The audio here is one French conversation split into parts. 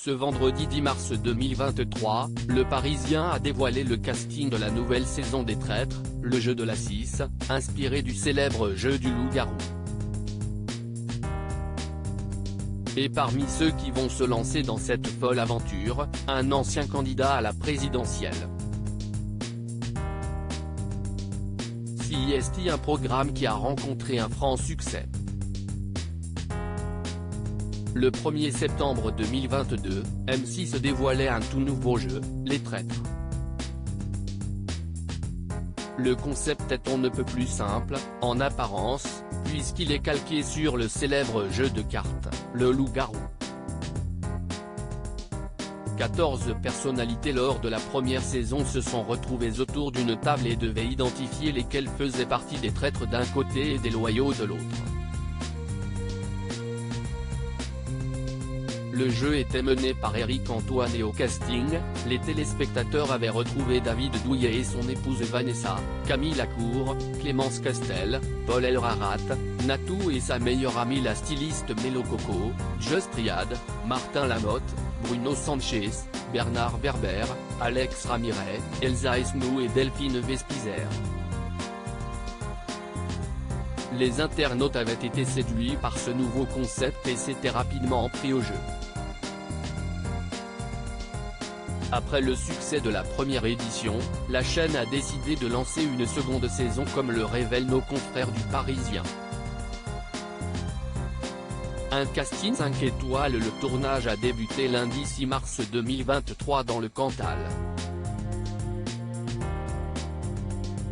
Ce vendredi 10 mars 2023, Le Parisien a dévoilé le casting de la nouvelle saison des Traîtres, le jeu de la 6, inspiré du célèbre jeu du loup-garou. Et parmi ceux qui vont se lancer dans cette folle aventure, un ancien candidat à la présidentielle. CIST, un programme qui a rencontré un franc succès. Le 1er septembre 2022, M6 dévoilait un tout nouveau jeu, Les Traîtres. Le concept est on ne peut plus simple, en apparence, puisqu'il est calqué sur le célèbre jeu de cartes, le loup-garou. 14 personnalités lors de la première saison se sont retrouvées autour d'une table et devaient identifier lesquelles faisaient partie des traîtres d'un côté et des loyaux de l'autre. Le jeu était mené par Éric Antoine et au casting, les téléspectateurs avaient retrouvé David Douillet et son épouse Vanessa, Camille Lacour, Clémence Castel, Paul Elrarat, Natou et sa meilleure amie la styliste Mélo Coco, Just Triad, Martin Lamotte, Bruno Sanchez, Bernard Werber, Alex Ramirez, Elsa Esnou et Delphine Vespizer. Les internautes avaient été séduits par ce nouveau concept et s'étaient rapidement pris au jeu. Après le succès de la première édition, la chaîne a décidé de lancer une seconde saison comme le révèlent nos confrères du Parisien. Un casting 5 étoiles. Le tournage a débuté lundi 6 mars 2023 dans le Cantal.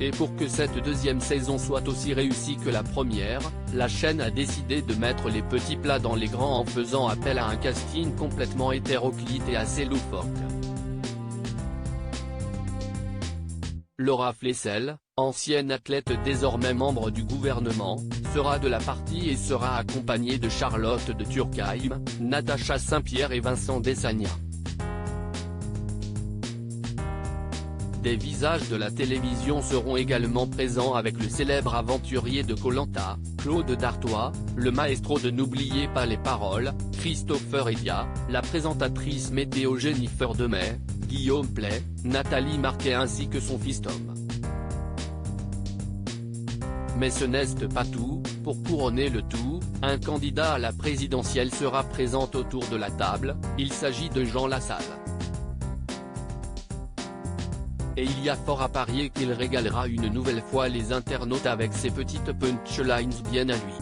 Et pour que cette deuxième saison soit aussi réussie que la première, la chaîne a décidé de mettre les petits plats dans les grands en faisant appel à un casting complètement hétéroclite et assez loufoque. Laura Flessel, ancienne athlète désormais membre du gouvernement, sera de la partie et sera accompagnée de Charlotte de Turckheim, Natacha Saint-Pierre et Vincent Desagna. Des visages de la télévision seront également présents avec le célèbre aventurier de Koh-Lanta, Claude Dartois, le maestro de N'oubliez pas les paroles, Christopher Edia, la présentatrice météo Jennifer Demey, Guillaume Play, Nathalie Marquet ainsi que son fils Tom. Mais ce n'est pas tout, pour couronner le tout, un candidat à la présidentielle sera présent autour de la table, il s'agit de Jean Lassalle. Et il y a fort à parier qu'il régalera une nouvelle fois les internautes avec ses petites punchlines bien à lui.